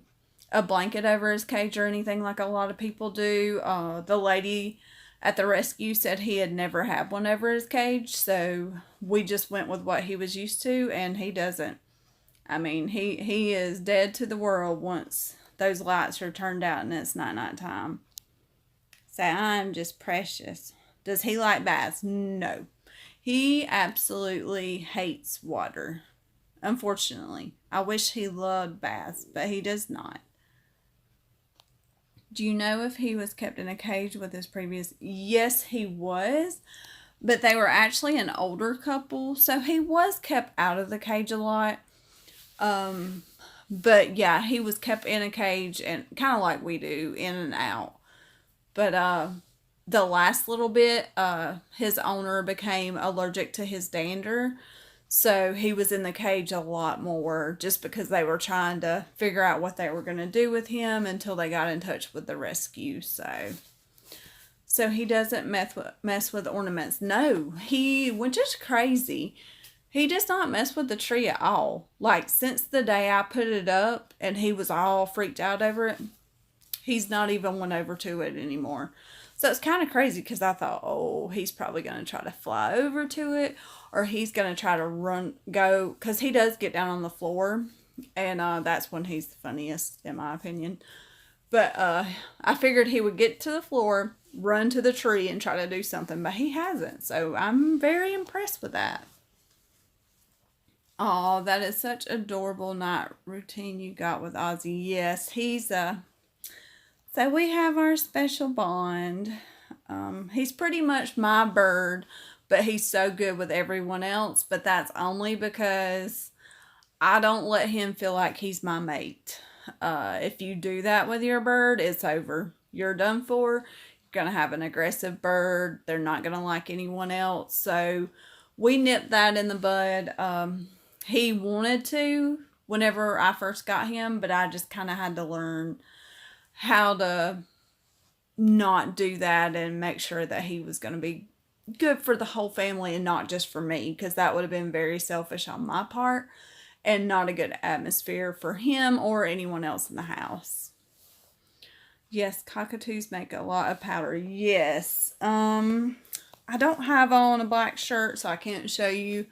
blanket over his cage or anything like a lot of people do. The lady at the rescue said he had never had one over his cage, so we just went with what he was used to, and he doesn't. I mean, he is dead to the world once those lights are turned out and it's night time. Say, I'm just precious. Does he like baths? No. He absolutely hates water. Unfortunately. I wish he loved baths, but he does not. Do you know if he was kept in a cage with his previous? Yes, he was. But they were actually an older couple, so he was kept out of the cage a lot. But yeah, he was kept in a cage and kind of like we do, in and out. But the last little bit, his owner became allergic to his dander. So he was in the cage a lot more just because they were trying to figure out what they were going to do with him until they got in touch with the rescue. So he doesn't mess with ornaments. No, which is crazy. He does not mess with the tree at all. Like, since the day I put it up and he was all freaked out over it, he's not even went over to it anymore. So it's kind of crazy because I thought, oh, he's probably going to try to fly over to it, or he's going to try to go, because he does get down on the floor, and that's when he's the funniest, in my opinion. But I figured he would get to the floor, run to the tree, and try to do something, but he hasn't. So I'm very impressed with that. Oh, that is such adorable night routine you got with Ozzy. Yes, he's so we have our special bond. He's pretty much my bird, but he's so good with everyone else. But that's only because I don't let him feel like he's my mate. If you do that with your bird, it's over. You're done for. You're going to have an aggressive bird. They're not going to like anyone else. So we nipped that in the bud. He wanted to whenever I first got him, but I just kind of had to learn how to not do that and make sure that he was going to be good for the whole family and not just for me, because that would have been very selfish on my part and not a good atmosphere for him or anyone else in the house. Yes, cockatoos make a lot of powder. Yes. I don't have on a black shirt, so I can't show you.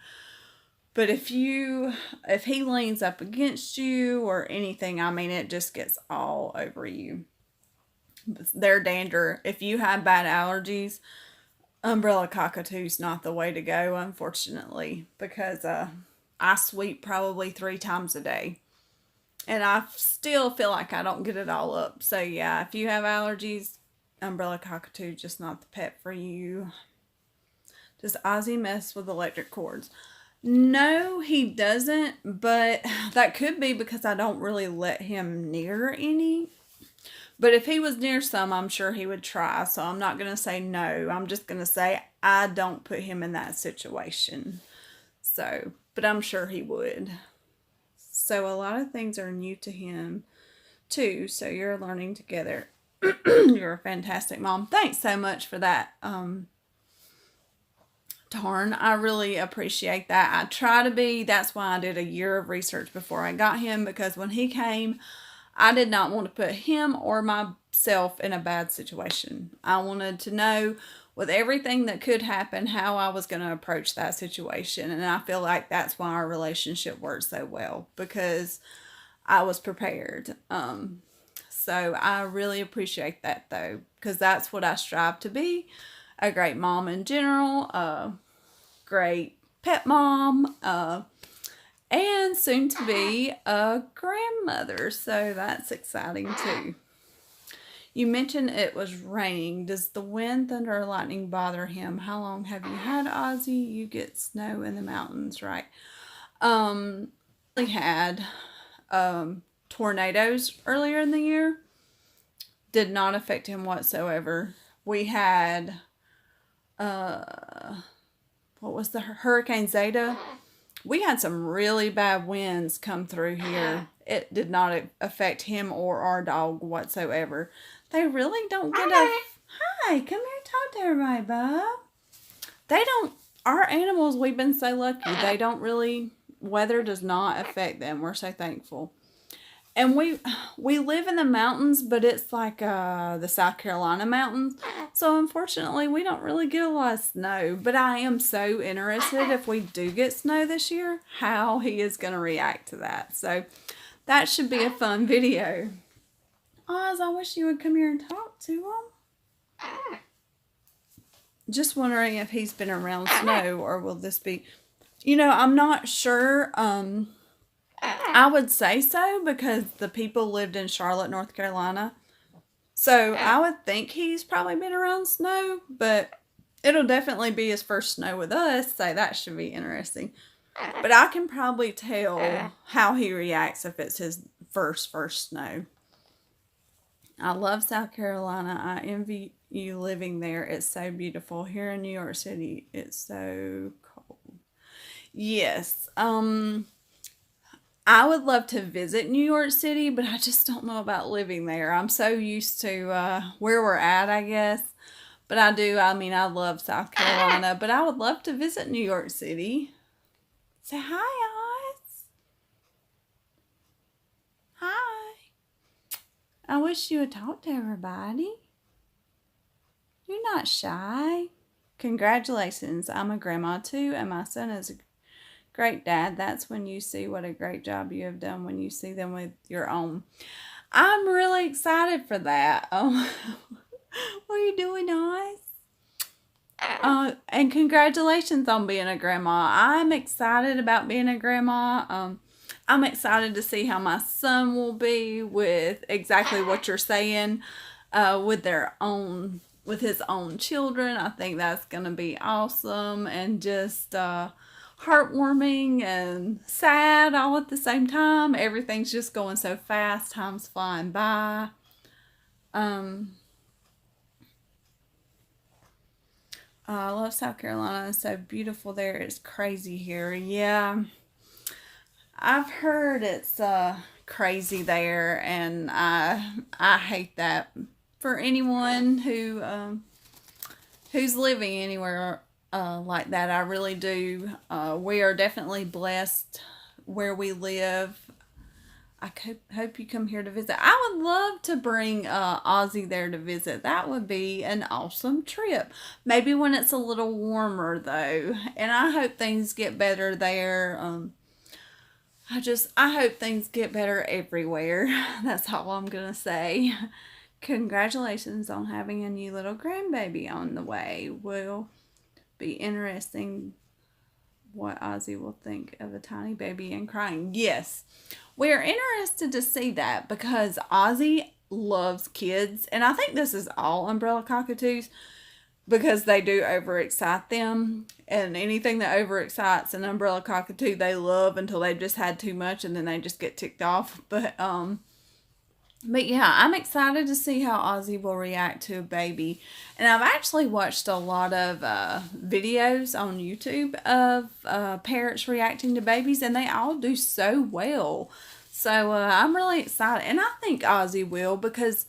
But if he leans up against you or anything, I mean, it just gets all over you. Their dander. If you have bad allergies, umbrella cockatoo's not the way to go, unfortunately, because I sweep probably 3 times a day. And I still feel like I don't get it all up. So yeah, if you have allergies, umbrella cockatoo just not the pet for you. Does Ozzy mess with electric cords? No, he doesn't, but that could be because I don't really let him near any. But if he was near some, I'm sure he would try. So I'm not going to say no. I'm just going to say I don't put him in that situation. So, but I'm sure he would. So a lot of things are new to him too. So you're learning together. You're a fantastic mom. Thanks so much for that. Darn, I really appreciate that. I try to be. That's why I did a year of research before I got him, because when he came, I did not want to put him or myself in a bad situation. I wanted to know, with everything that could happen, how I was going to approach that situation. And I feel like that's why our relationship worked so well, because I was prepared. So I really appreciate that, though, because that's what I strive to be. A great mom in general, great pet mom, and soon to be a grandmother. So that's exciting too. You mentioned it was raining. Does the wind, thunder, or lightning bother him? How long have you had Ozzy? You get snow in the mountains, right? We had tornadoes earlier in the year. Did not affect him whatsoever. We had what was the Hurricane Zeta? We had some really bad winds come through here. it did not affect him or our dog whatsoever. They really don't get a... Hi, come here, talk to everybody, bub. They don't... Our animals, we've been so lucky. They don't really... Weather does not affect them. We're so thankful. And we live in the mountains, but it's like the South Carolina mountains. So unfortunately, we don't really get a lot of snow. But I am so interested if we do get snow this year, how he is going to react to that. So that should be a fun video. Oz, I wish you would come here and talk to him. Just wondering if he's been around snow, or will this be... You know, I'm not sure. I would say so because the people lived in Charlotte, North Carolina. So I would think he's probably been around snow, but it'll definitely be his first snow with us, so that should be interesting. But I can probably tell how he reacts if it's his first snow. I love South Carolina. I envy you living there. It's so beautiful. Here in New York City, it's so cold. Yes. I would love to visit New York City, but I just don't know about living there. I'm so used to where we're at, I guess. But I do. I mean, I love South Carolina, but I would love to visit New York City. Say hi, Oz. Hi. I wish you would talk to everybody. You're not shy. Congratulations. I'm a grandma too, and my son is a great dad. That's when you see what a great job you have done when you see them with your own. I'm really excited for that. What are you doing, Oz? And congratulations on being a grandma. I'm excited about being a grandma. I'm excited to see how my son will be with exactly what you're saying, with his own children. I think that's going to be awesome and just heartwarming and sad all at the same time. Everything's just going so fast. Time's flying by. I love South Carolina. It's so beautiful there. It's crazy here. Yeah. I've heard it's crazy there, and I hate that for anyone who's living anywhere like that. I really do. We are definitely blessed where we live. I hope you come here to visit. I would love to bring Ozzy there to visit. That would be an awesome trip. Maybe when it's a little warmer though. And I hope things get better there. I hope things get better everywhere. That's all I'm gonna say. Congratulations on having a new little grandbaby on the way. Will be interesting what Ozzy will think of a tiny baby and crying. Yes, we are interested to see that because Ozzy loves kids, and I think this is all umbrella cockatoos because they do overexcite them, and anything that overexcites an umbrella cockatoo they love until they've just had too much and then they just get ticked off. But yeah, I'm excited to see how Ozzy will react to a baby. And I've actually watched a lot of videos on YouTube of parents reacting to babies, and they all do so well. So I'm really excited. And I think Ozzy will, because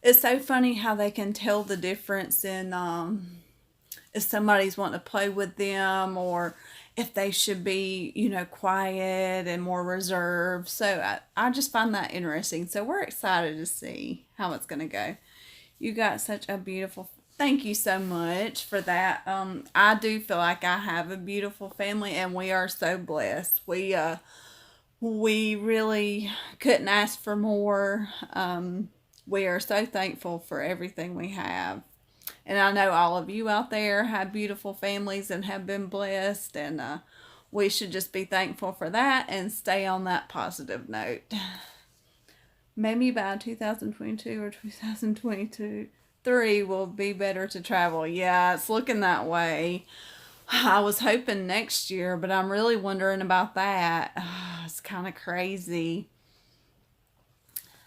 it's so funny how they can tell the difference in if somebody's wanting to play with them or if they should be, quiet and more reserved. So I just find that interesting. So we're excited to see how it's going to go. You got such a beautiful... Thank you so much for that. I do feel like I have a beautiful family, and we are so blessed. We really couldn't ask for more. We are so thankful for everything we have. And I know all of you out there have beautiful families and have been blessed, and we should just be thankful for that and stay on that positive note. Maybe by 2022 or 2023 will be better to travel. Yeah, it's looking that way. I was hoping next year, but I'm really wondering about that. It's kind of crazy.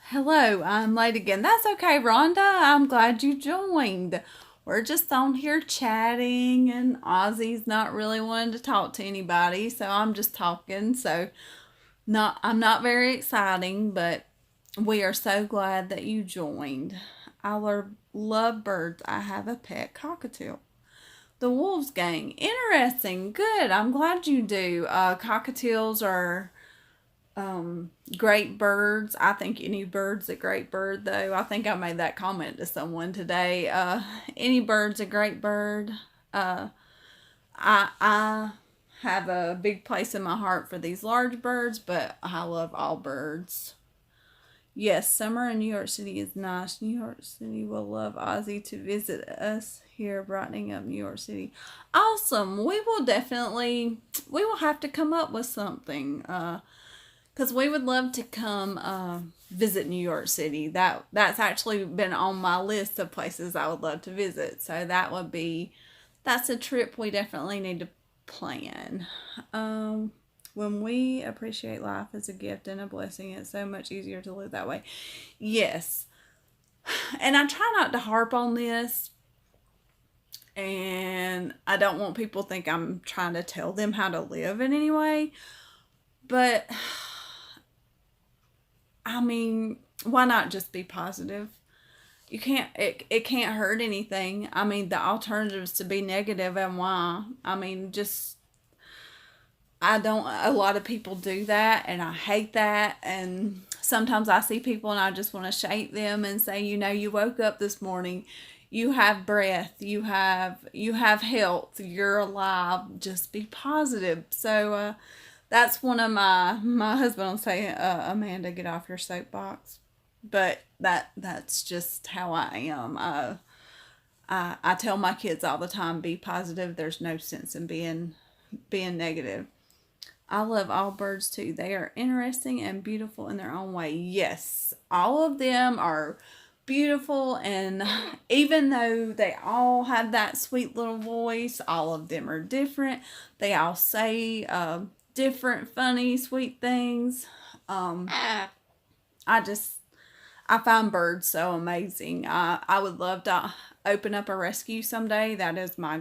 Hello, I'm late again. That's okay, Rhonda. I'm glad you joined. We're just on here chatting, and Ozzy's not really wanting to talk to anybody, so I'm just talking. So I'm not very exciting, but we are so glad that you joined. I love birds. I have a pet cockatiel. The Wolves Gang. Interesting. Good. I'm glad you do. Cockatiels are great birds. I think any bird's a great bird, though. I think I made that comment to someone today. Any bird's a great bird. I have a big place in my heart for these large birds, but I love all birds. Yes, summer in New York City is nice. New York City will love Ozzy to visit us here, brightening up New York City. Awesome. We will have to come up with something. Because we would love to come visit New York City. That's actually been on my list of places I would love to visit. So that's a trip we definitely need to plan. When we appreciate life as a gift and a blessing, it's so much easier to live that way. Yes. And I try not to harp on this, and I don't want people to think I'm trying to tell them how to live in any way. But I mean, why not just be positive? It can't hurt anything. I mean, the alternatives to be negative, and why? I mean, just a lot of people do that, and I hate that. And sometimes I see people and I just want to shake them and say, you woke up this morning, you have breath, you have health, you're alive, just be positive. So, that's one of my husband will say, Amanda, get off your soapbox. But that's just how I am. I tell my kids all the time, be positive. There's no sense in being negative. I love all birds too. They are interesting and beautiful in their own way. Yes, all of them are beautiful, and even though they all have that sweet little voice, all of them are different. They all say different, funny, sweet things. I just I find birds so amazing. I would love to open up a rescue someday. That is my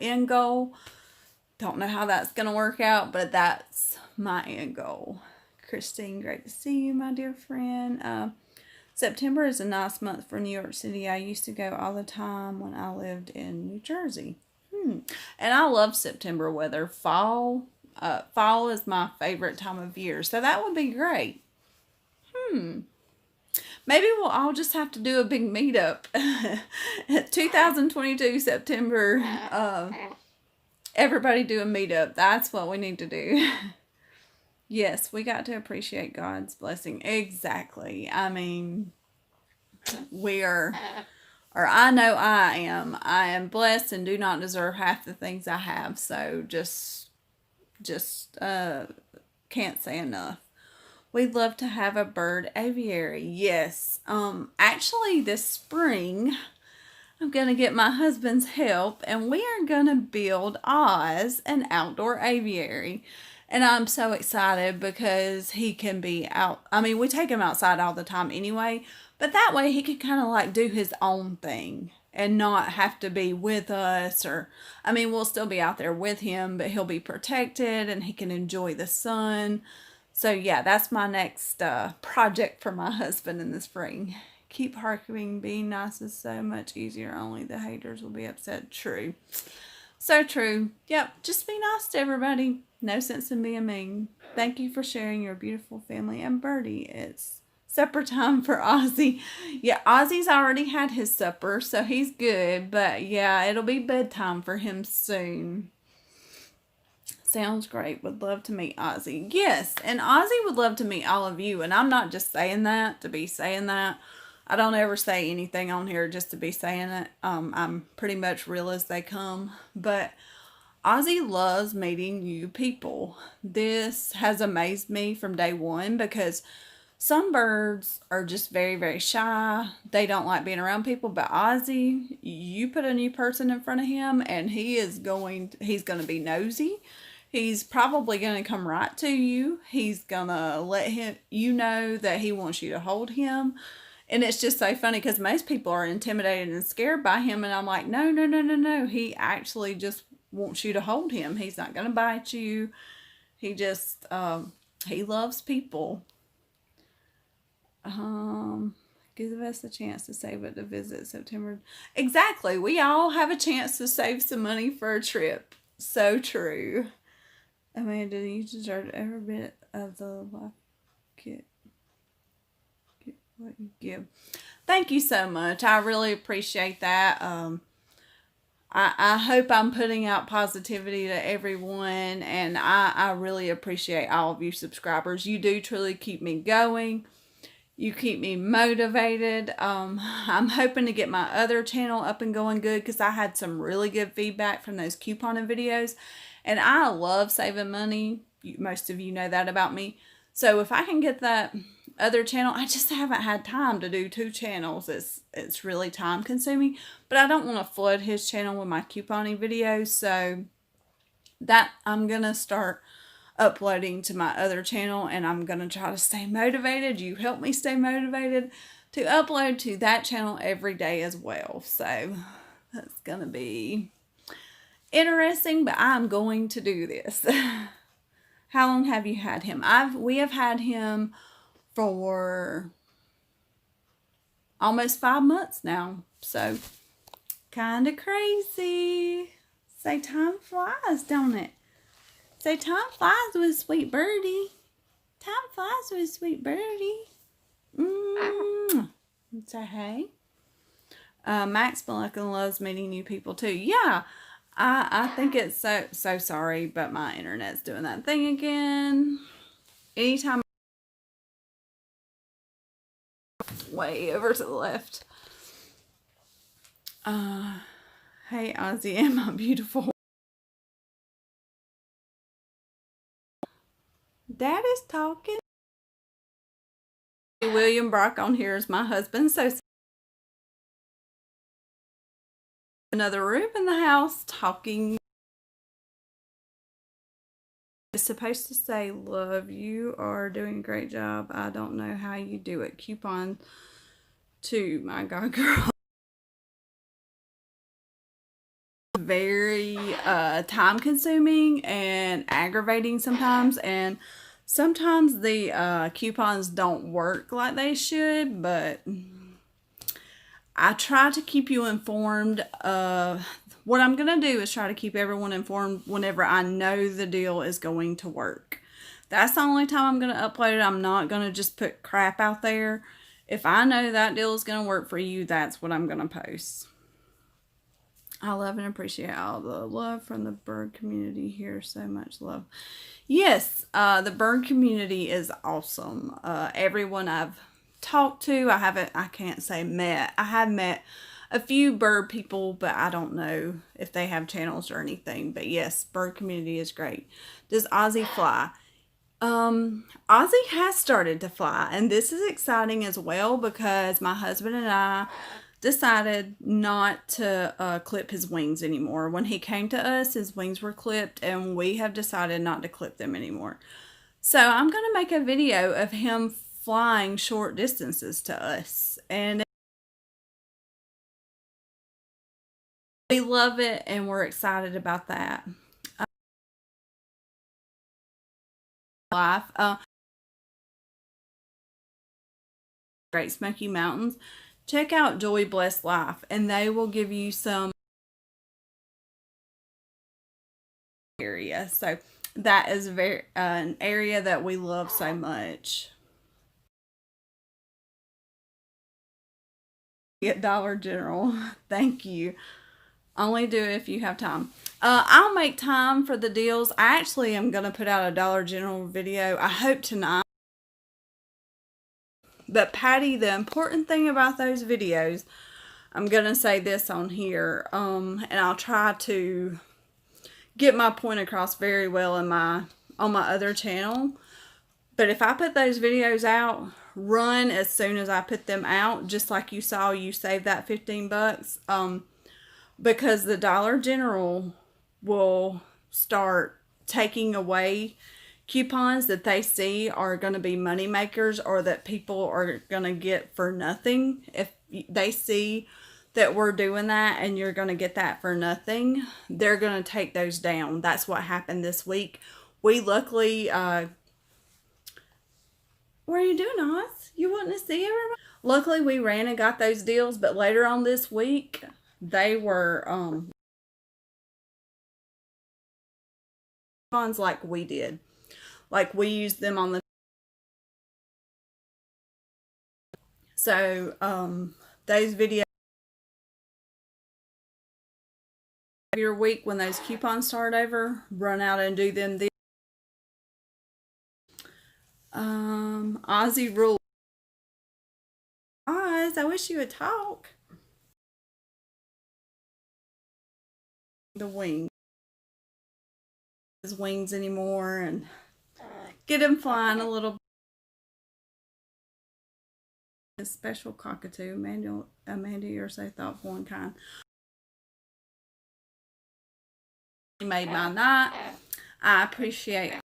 end goal. Don't know how that's going to work out, but that's my end goal. Christine, great to see you, my dear friend. September is a nice month for New York City. I used to go all the time when I lived in New Jersey. And I love September weather. Fall is my favorite time of year, so that would be great. Maybe we'll all just have to do a big meetup. 2022 September. Everybody do a meetup. That's what we need to do. Yes, we got to appreciate God's blessing. Exactly. I mean, I know I am. I am blessed and do not deserve half the things I have. So just can't say enough. We'd love to have a bird aviary. Yes. Actually this spring I'm going to get my husband's help, and we are going to build Oz an outdoor aviary. And I'm so excited because he can be out. I mean, we take him outside all the time anyway, but that way he can kind of like do his own thing and not have to be with us. We'll still be out there with him, but he'll be protected and he can enjoy the sun. So yeah, that's my next project for my husband in the spring. Keep harkening. Being nice is so much easier. Only the haters will be upset. True. So true. Yep. Just be nice to everybody. No sense in being mean. Thank you for sharing your beautiful family. And Birdie, it's supper time for Ozzy. Yeah, Ozzy's already had his supper, so he's good. But yeah, it'll be bedtime for him soon. Sounds great. Would love to meet Ozzy. Yes, and Ozzy would love to meet all of you. And I'm not just saying that to be saying that. I don't ever say anything on here just to be saying it. I'm pretty much real as they come. But Ozzy loves meeting new people. This has amazed me from day one because some birds are just very, very shy. They don't like being around people. But Ozzy, you put a new person in front of him and he's going to be nosy. He's probably going to come right to you. He's going to let you know that he wants you to hold him. And it's just so funny because most people are intimidated and scared by him. And I'm like, no, no, no, no, no. He actually just wants you to hold him. He's not going to bite you. He just, He loves people. Give us a chance to save it to visit September. Exactly. We all have a chance to save some money for a trip. So true. Amanda, you deserve every bit of the life kit. Get what you give. Thank you so much. I really appreciate that. I hope I'm putting out positivity to everyone, and I really appreciate all of you subscribers. You do truly keep me going. You keep me motivated. I'm hoping to get my other channel up and going good because I had some really good feedback from those couponing videos, and I love saving money. Most of you know that about me. So if I can get that other channel, I just haven't had time to do 2 channels. It's really time consuming, but I don't want to flood his channel with my couponing videos, so that I'm gonna start uploading to my other channel, and I'm gonna try to stay motivated. You help me stay motivated to upload to that channel every day as well. So that's gonna be interesting, but I'm going to do this. How long have you had him? We have had him for almost 5 months now. So kind of crazy. Say time flies, don't it? Say time flies with sweet birdie. Time flies with sweet birdie. Say hey. Max Mullican loves meeting new people too. Yeah. I think it's so sorry, but my internet's doing that thing again. Anytime way over to the left. Hey Ozzy, am I beautiful? Dad is talking. William Brock on here is my husband, so another room in the house talking. It's supposed to say love. You are doing a great job. I don't know how you do it. Coupon to my God girl. Very time consuming and aggravating sometimes, and sometimes the coupons don't work like they should, but I try to keep you informed. What I'm going to do is try to keep everyone informed whenever I know the deal is going to work. That's the only time I'm going to upload it. I'm not going to just put crap out there. If I know that deal is going to work for you, that's what I'm going to post. I love and appreciate all the love from the bird community here. So much love. Yes, the bird community is awesome. Everyone I've talked to, I can't say met. I have met a few bird people, but I don't know if they have channels or anything. But yes, bird community is great. Does Ozzy fly? Ozzy has started to fly, and this is exciting as well because my husband and I decided not to clip his wings anymore. When he came to us, his wings were clipped, and we have decided not to clip them anymore. So I'm going to make a video of him flying short distances to us, and we love it, and we're excited about that. Life, Great Smoky Mountains. Check out Joy Blessed Life, and they will give you some area. So that is very an area that we love so much. Get Dollar General. Thank you. Only do it if you have time. I'll make time for the deals. I actually am going to put out a Dollar General video. I hope tonight. But Patty, the important thing about those videos, I'm going to say this on here, and I'll try to get my point across very well on my other channel. But if I put those videos out, run as soon as I put them out, just like you saw, you saved that 15 bucks. Because the Dollar General will start taking away coupons that they see are going to be money makers or that people are going to get for nothing. If they see that we're doing that and you're going to get that for nothing, they're going to take those down. That's what happened this week. We luckily What are you doing, Oz? You wanting to see everybody? Luckily, we ran and got those deals, but later on this week, they were coupons like we did. Like we used them on the. So those videos your week when those coupons start over, run out and do them. Aussie rule. Oz, I wish you would talk. The wings. His wings anymore and get him flying a little. A special cockatoo, Amanda, you're so thoughtful and kind. He made my night. I appreciate it.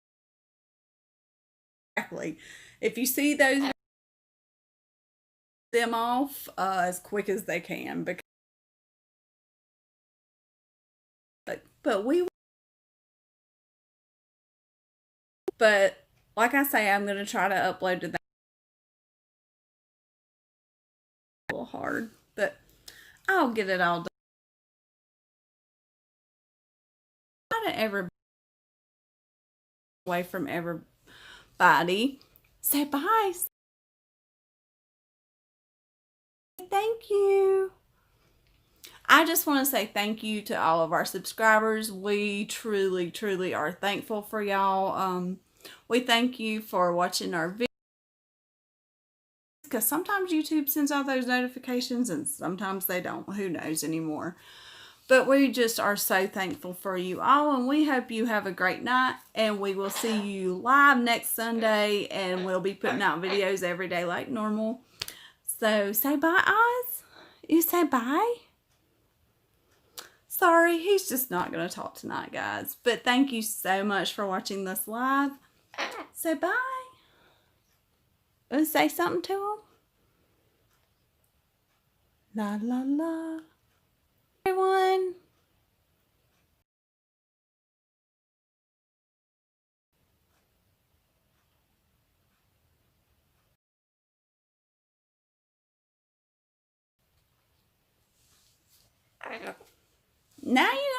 Exactly. If you see those, them off as quick as they can, because but like I say, I'm gonna try to upload to that. A little hard, but I'll get it all done. Not ever away from everybody. Say bye. Thank you. I just want to say thank you to all of our subscribers. We truly, truly are thankful for y'all. We thank you for watching our videos, because sometimes YouTube sends out those notifications and sometimes they don't. Who knows anymore? But we just are so thankful for you all, and we hope you have a great night, and we will see you live next Sunday, and we'll be putting out videos every day like normal. So say bye, Oz. You say bye? Sorry, he's just not going to talk tonight, guys. But thank you so much for watching this live. Say bye. Want to say something to him? La, la, la. Everyone. Now you